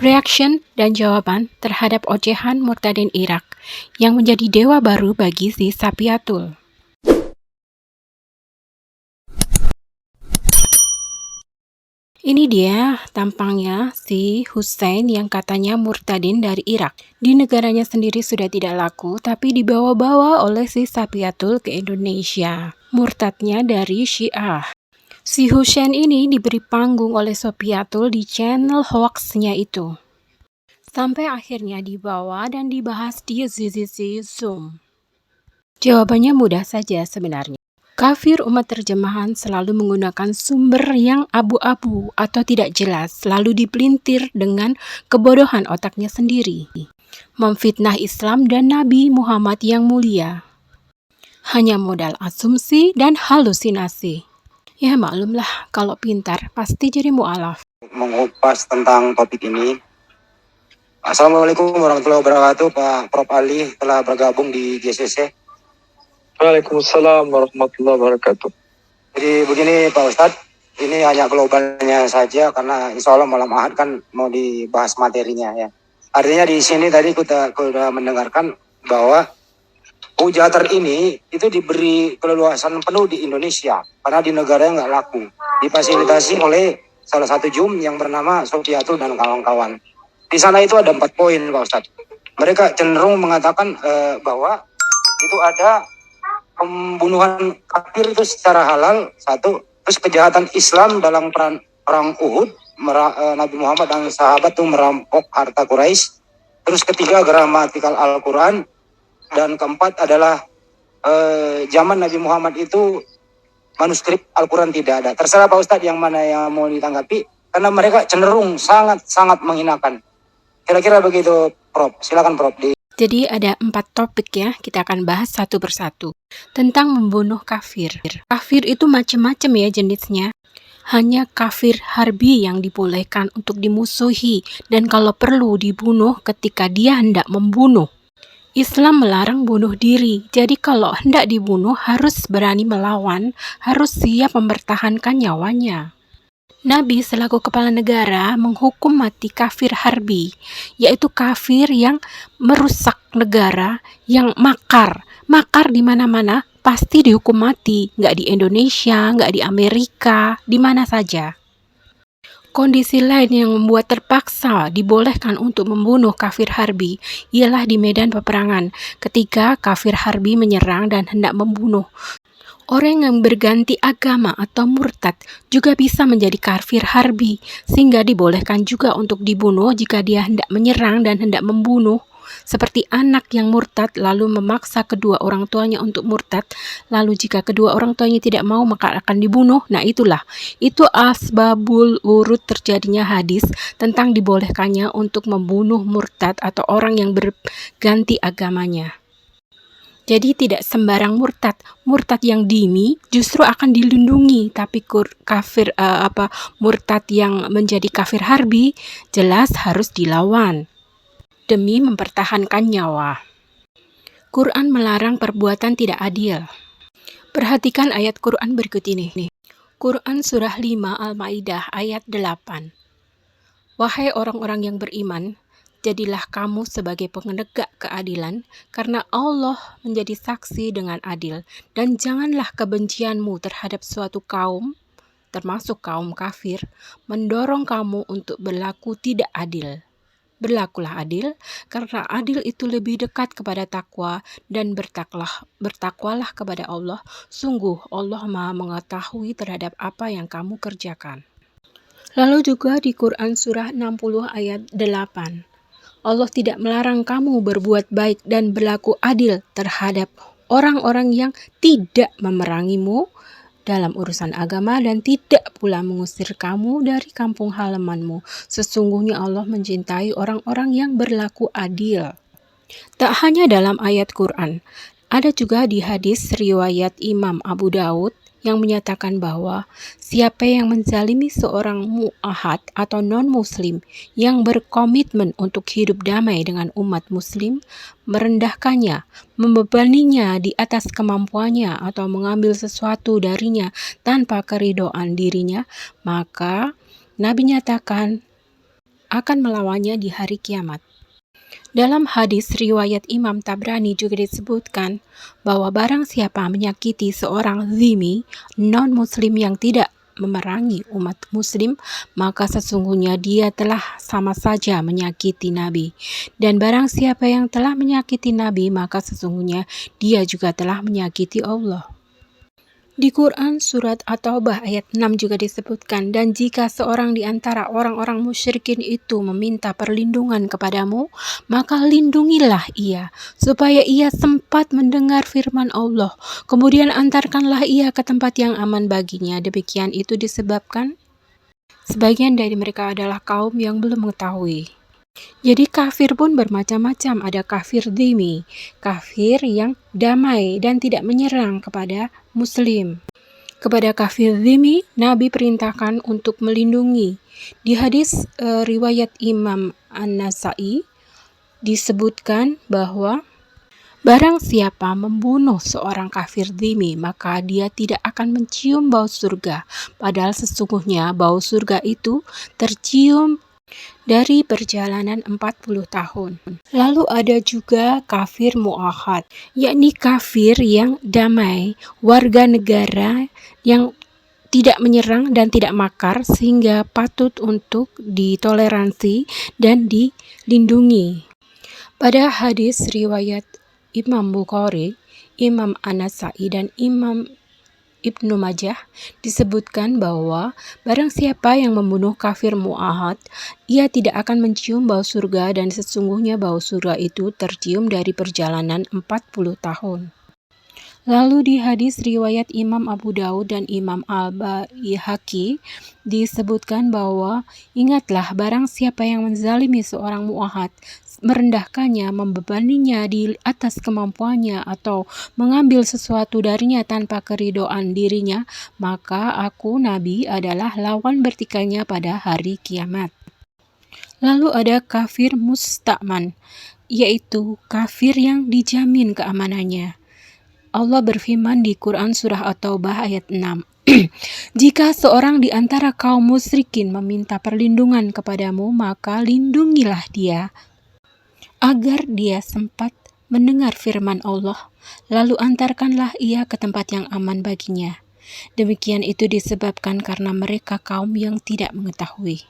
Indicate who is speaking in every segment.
Speaker 1: Reaction dan jawaban terhadap ocehan Murtadin Irak yang menjadi dewa baru bagi si Sapiatul. Ini dia tampangnya si Hussein yang katanya murtadin dari Irak. Di negaranya sendiri sudah tidak laku, tapi dibawa-bawa oleh si Sapiatul ke Indonesia. Murtadnya dari Syiah. Si Hussein ini diberi panggung oleh Sapiatul di channel hoaxnya itu. Sampai akhirnya dibawa dan dibahas di ZZZ Zoom. Jawabannya mudah saja sebenarnya. Kafir umat terjemahan selalu menggunakan sumber yang abu-abu atau tidak jelas, lalu dipelintir dengan kebodohan otaknya sendiri. Memfitnah Islam dan Nabi Muhammad yang mulia. Hanya modal asumsi dan halusinasi. Ya maklumlah, kalau pintar pasti jadi mu'alaf.
Speaker 2: Mengupas tentang topik ini. Assalamualaikum warahmatullahi wabarakatuh. Pak Prof Ali telah bergabung di GCC.
Speaker 3: Waalaikumsalam warahmatullahi wabarakatuh.
Speaker 2: Jadi begini Pak Ustadz, ini hanya globalnya saja karena insya Allah malam Ahad kan mau dibahas materinya ya. Artinya di sini tadi kita sudah mendengarkan bahwa Hujatar ini itu diberi keleluasan penuh di Indonesia karena di negaranya nggak laku. Difasilitasi oleh salah satu jum yang bernama Sofiatul dan kawan-kawan. Di sana itu ada 4 poin Pak Ustadz. Mereka cenderung mengatakan bahwa itu ada pembunuhan kafir itu secara halal, satu. Terus kejahatan Islam dalam perang Uhud, Nabi Muhammad dan sahabat itu merampok harta Quraisy. Terus ketiga gramatikal Al-Quran. Dan keempat adalah zaman Nabi Muhammad itu manuskrip Al-Quran tidak ada. Terserah Pak Ustadz yang mana yang mau ditanggapi, karena mereka cenderung sangat menghinakan. Kira-kira begitu Prof. Silakan Prof.
Speaker 1: Jadi ada 4 topik ya, kita akan bahas satu persatu. Tentang membunuh kafir. Kafir itu macam-macam ya jenisnya. Hanya kafir harbi yang dibolehkan untuk dimusuhi dan kalau perlu dibunuh ketika dia hendak membunuh. Islam melarang bunuh diri, jadi kalau hendak dibunuh harus berani melawan, harus siap mempertahankan nyawanya. Nabi selaku kepala negara menghukum mati kafir harbi, yaitu kafir yang merusak negara, yang makar di mana-mana pasti dihukum mati, nggak di Indonesia, nggak di Amerika, di mana saja. Kondisi lain yang membuat terpaksa dibolehkan untuk membunuh kafir harbi ialah di medan peperangan, ketika kafir harbi menyerang dan hendak membunuh. Orang yang berganti agama atau murtad juga bisa menjadi kafir harbi, sehingga dibolehkan juga untuk dibunuh jika dia hendak menyerang dan hendak membunuh. Seperti anak yang murtad lalu memaksa kedua orang tuanya untuk murtad, lalu jika kedua orang tuanya tidak mau maka akan dibunuh. Nah itu asbabul urut terjadinya hadis tentang dibolehkannya untuk membunuh murtad atau orang yang berganti agamanya. Jadi tidak sembarang murtad yang dini justru akan dilindungi, tapi murtad yang menjadi kafir harbi jelas harus dilawan demi mempertahankan nyawa. Quran melarang perbuatan tidak adil. Perhatikan ayat Quran berikut ini. Quran surah 5 Al-Maidah ayat 8. Wahai orang-orang yang beriman, jadilah kamu sebagai penegak keadilan, karena Allah menjadi saksi dengan adil, dan janganlah kebencianmu terhadap suatu kaum, termasuk kaum kafir, mendorong kamu untuk berlaku tidak adil. Berlakulah adil, karena adil itu lebih dekat kepada takwa, dan bertakwalah kepada Allah. Sungguh Allah Maha mengetahui terhadap apa yang kamu kerjakan. Lalu juga di Quran surah 60 ayat 8. Allah tidak melarang kamu berbuat baik dan berlaku adil terhadap orang-orang yang tidak memerangimu dalam urusan agama dan tidak pula mengusir kamu dari kampung halamanmu. Sesungguhnya Allah mencintai orang-orang yang berlaku adil. Tak hanya dalam ayat Quran, ada juga di hadis riwayat Imam Abu Daud yang menyatakan bahwa siapa yang menzalimi seorang mu'ahad atau non-muslim yang berkomitmen untuk hidup damai dengan umat muslim, merendahkannya, membebaninya di atas kemampuannya atau mengambil sesuatu darinya tanpa keridhaan dirinya, maka Nabi nyatakan akan melawannya di hari kiamat. Dalam hadis riwayat Imam Tabrani juga disebutkan bahwa barang siapa menyakiti seorang zimmi non-muslim yang tidak memerangi umat muslim, maka sesungguhnya dia telah sama saja menyakiti Nabi. Dan barang siapa yang telah menyakiti Nabi, maka sesungguhnya dia juga telah menyakiti Allah. Di Quran surat At-Taubah ayat 6 juga disebutkan, dan jika seorang di antara orang-orang musyrikin itu meminta perlindungan kepadamu, maka lindungilah ia, supaya ia sempat mendengar firman Allah. Kemudian antarkanlah ia ke tempat yang aman baginya. Demikian itu disebabkan sebagian dari mereka adalah kaum yang belum mengetahui. Jadi kafir pun bermacam-macam, ada kafir dhimmi, kafir yang damai dan tidak menyerang kepada muslim. Kepada kafir dhimmi, Nabi perintahkan untuk melindungi. Di hadis riwayat Imam An-Nasai disebutkan bahwa barang siapa membunuh seorang kafir dhimmi, maka dia tidak akan mencium bau surga, padahal sesungguhnya bau surga itu tercium dari perjalanan 40 tahun. Lalu ada juga kafir mu'ahad, yakni kafir yang damai, warga negara yang tidak menyerang dan tidak makar, sehingga patut untuk ditoleransi dan dilindungi. Pada hadis riwayat Imam Bukhari, Imam An-Nasai, dan Imam Ibnu Majah disebutkan bahwa barang siapa yang membunuh kafir mu'ahad, ia tidak akan mencium bau surga, dan sesungguhnya bau surga itu tercium dari perjalanan 40 tahun. Lalu di hadis riwayat Imam Abu Daud dan Imam Al-Baihaqi disebutkan bahwa ingatlah barang siapa yang menzalimi seorang mu'ahad, merendahkannya, membebaninya di atas kemampuannya, atau mengambil sesuatu darinya tanpa keridhaan dirinya, maka aku Nabi adalah lawan bertikainya pada hari kiamat. Lalu ada kafir musta'man, yaitu kafir yang dijamin keamanannya. Allah berfirman di Quran surah At-Taubah ayat 6. Jika seorang di antara kaum musyrikin meminta perlindungan kepadamu, maka lindungilah dia agar dia sempat mendengar firman Allah, lalu antarkanlah ia ke tempat yang aman baginya. Demikian itu disebabkan karena mereka kaum yang tidak mengetahui.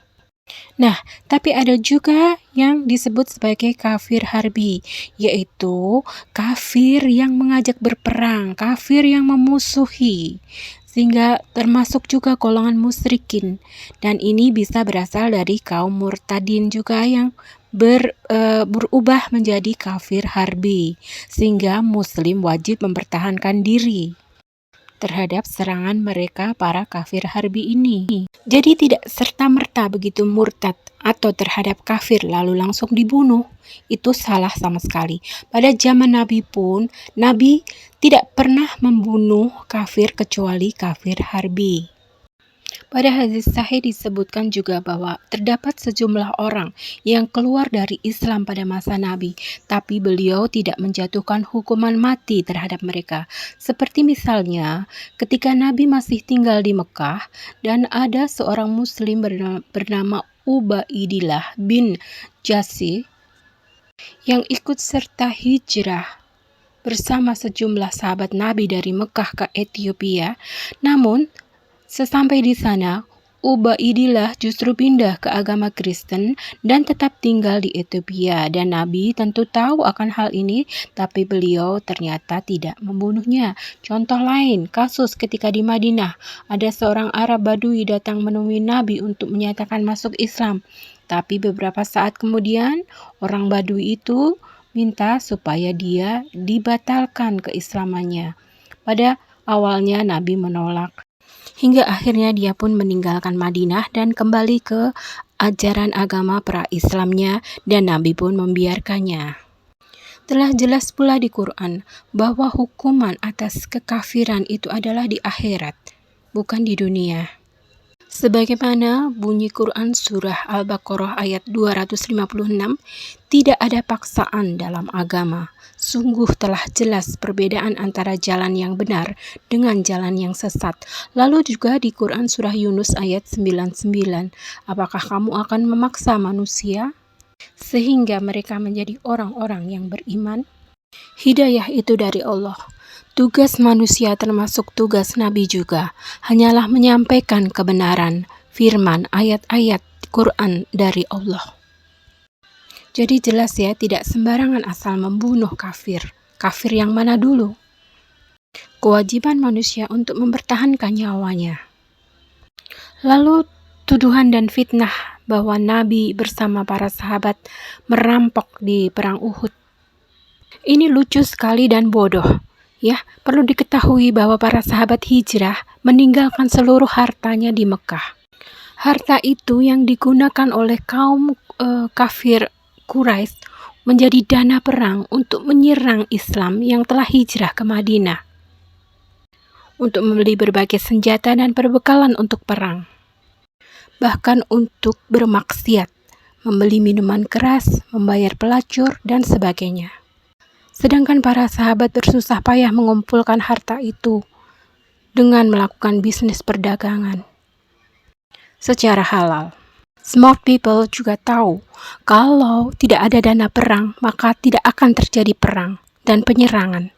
Speaker 1: Nah, tapi ada juga yang disebut sebagai kafir harbi, yaitu kafir yang mengajak berperang, kafir yang memusuhi, sehingga termasuk juga golongan musyrikin. Dan ini bisa berasal dari kaum murtadin juga yang berubah menjadi kafir harbi, sehingga muslim wajib mempertahankan diri terhadap serangan mereka para kafir harbi ini. Jadi tidak serta-merta begitu murtad atau terhadap kafir lalu langsung dibunuh. Itu salah sama sekali. Pada zaman Nabi pun, Nabi tidak pernah membunuh kafir kecuali kafir harbi. Pada hadis sahih disebutkan juga bahwa terdapat sejumlah orang yang keluar dari Islam pada masa Nabi, tapi beliau tidak menjatuhkan hukuman mati terhadap mereka. Seperti misalnya ketika Nabi masih tinggal di Mekah dan ada seorang muslim bernama Ubaidillah bin Jasi yang ikut serta hijrah bersama sejumlah sahabat Nabi dari Mekah ke Ethiopia. Namun sesampai di sana, Ubaidillah justru pindah ke agama Kristen dan tetap tinggal di Ethiopia, dan Nabi tentu tahu akan hal ini, tapi beliau ternyata tidak membunuhnya. Contoh lain, kasus ketika di Madinah, ada seorang Arab Badui datang menemui Nabi untuk menyatakan masuk Islam, tapi beberapa saat kemudian orang Badui itu minta supaya dia dibatalkan keislamannya. Pada awalnya Nabi menolak, hingga akhirnya dia pun meninggalkan Madinah dan kembali ke ajaran agama pra-Islamnya, dan Nabi pun membiarkannya. Telah jelas pula di Quran bahwa hukuman atas kekafiran itu adalah di akhirat, bukan di dunia. Sebagaimana bunyi Quran Surah Al-Baqarah ayat 256, tidak ada paksaan dalam agama. Sungguh telah jelas perbedaan antara jalan yang benar dengan jalan yang sesat. Lalu juga di Quran Surah Yunus ayat 99, apakah kamu akan memaksa manusia sehingga mereka menjadi orang-orang yang beriman? Hidayah itu dari Allah. Tugas manusia termasuk tugas Nabi juga, hanyalah menyampaikan kebenaran, firman, ayat-ayat Quran dari Allah. Jadi jelas ya, tidak sembarangan asal membunuh kafir. Kafir yang mana dulu? Kewajiban manusia untuk mempertahankan nyawanya. Lalu tuduhan dan fitnah bahwa Nabi bersama para sahabat merampok di perang Uhud. Ini lucu sekali dan bodoh. Ya, perlu diketahui bahwa para sahabat hijrah meninggalkan seluruh hartanya di Mekah. Harta itu yang digunakan oleh kaum kafir Quraisy menjadi dana perang untuk menyerang Islam yang telah hijrah ke Madinah. Untuk membeli berbagai senjata dan perbekalan untuk perang. Bahkan untuk bermaksiat, membeli minuman keras, membayar pelacur, dan sebagainya. Sedangkan para sahabat bersusah payah mengumpulkan harta itu dengan melakukan bisnis perdagangan secara halal. Smart people juga tahu kalau tidak ada dana perang, maka tidak akan terjadi perang dan penyerangan.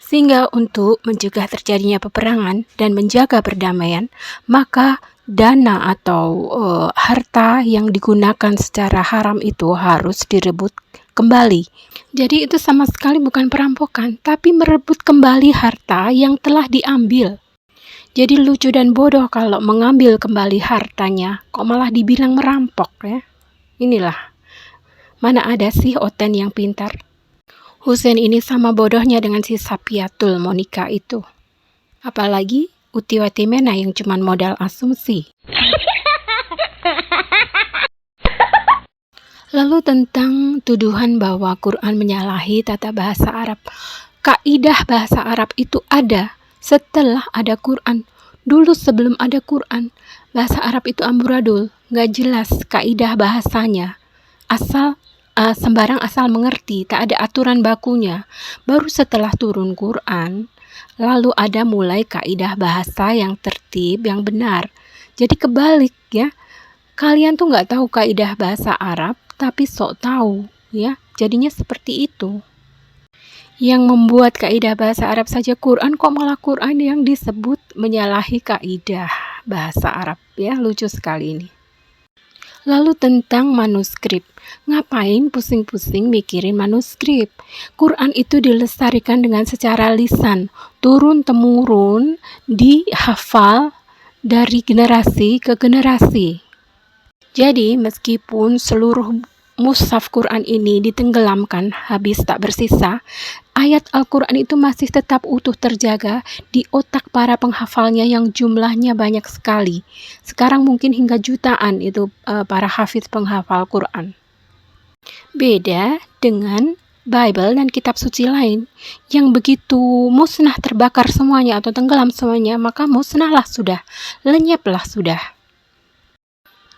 Speaker 1: Sehingga untuk mencegah terjadinya peperangan dan menjaga perdamaian, maka dana atau harta yang digunakan secara haram itu harus direbut kembali. Jadi itu sama sekali bukan perampokan, tapi merebut kembali harta yang telah diambil. Jadi lucu dan bodoh kalau mengambil kembali hartanya, kok malah dibilang merampok ya. Inilah, mana ada sih Oten yang pintar. Husein ini sama bodohnya dengan si Sapiatul Monica itu. Apalagi Uti Watimena yang cuma modal asumsi. Lalu tentang tuduhan bahwa Quran menyalahi tata bahasa Arab. Kaidah bahasa Arab itu ada setelah ada Quran. Dulu sebelum ada Quran, bahasa Arab itu amburadul, gak jelas kaidah bahasanya. Sembarang asal mengerti, tak ada aturan bakunya. Baru setelah turun Quran, lalu ada mulai kaidah bahasa yang tertib, yang benar. Jadi kebalik ya. Kalian tuh gak tahu kaidah bahasa Arab, tapi sok tahu ya, jadinya seperti itu. Yang membuat kaidah bahasa Arab saja Quran, kok malah Quran yang disebut menyalahi kaidah bahasa Arab ya, lucu sekali ini. Lalu tentang manuskrip, ngapain pusing-pusing mikirin manuskrip? Quran itu dilestarikan dengan secara lisan, turun-temurun, dihafal dari generasi ke generasi. Jadi meskipun seluruh mushaf Quran ini ditenggelamkan habis tak bersisa, ayat Al-Quran itu masih tetap utuh terjaga di otak para penghafalnya yang jumlahnya banyak sekali. Sekarang mungkin hingga jutaan itu para hafiz penghafal Quran. Beda dengan Bible dan kitab suci lain yang begitu musnah, terbakar semuanya atau tenggelam semuanya, maka musnahlah sudah, lenyaplah sudah.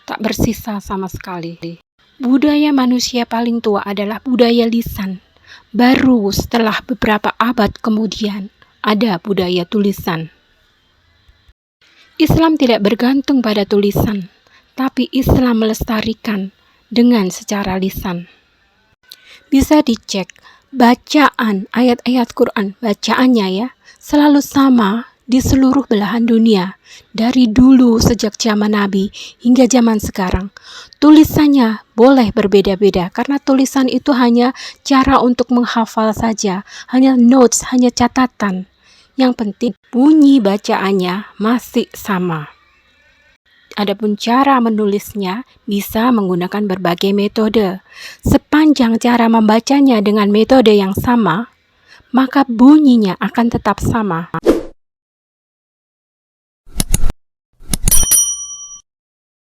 Speaker 1: Tak bersisa sama sekali. Budaya manusia paling tua adalah budaya lisan. Baru setelah beberapa abad kemudian ada budaya tulisan. Islam tidak bergantung pada tulisan, tapi Islam melestarikan dengan secara lisan. Bisa dicek bacaan ayat-ayat Quran, bacaannya ya, selalu sama di seluruh belahan dunia, dari dulu sejak zaman Nabi hingga zaman sekarang. Tulisannya boleh berbeda-beda, karena tulisan itu hanya cara untuk menghafal saja, hanya notes, hanya catatan. Yang penting bunyi bacaannya masih sama. Adapun cara menulisnya bisa menggunakan berbagai metode. Sepanjang cara membacanya dengan metode yang sama, maka bunyinya akan tetap sama.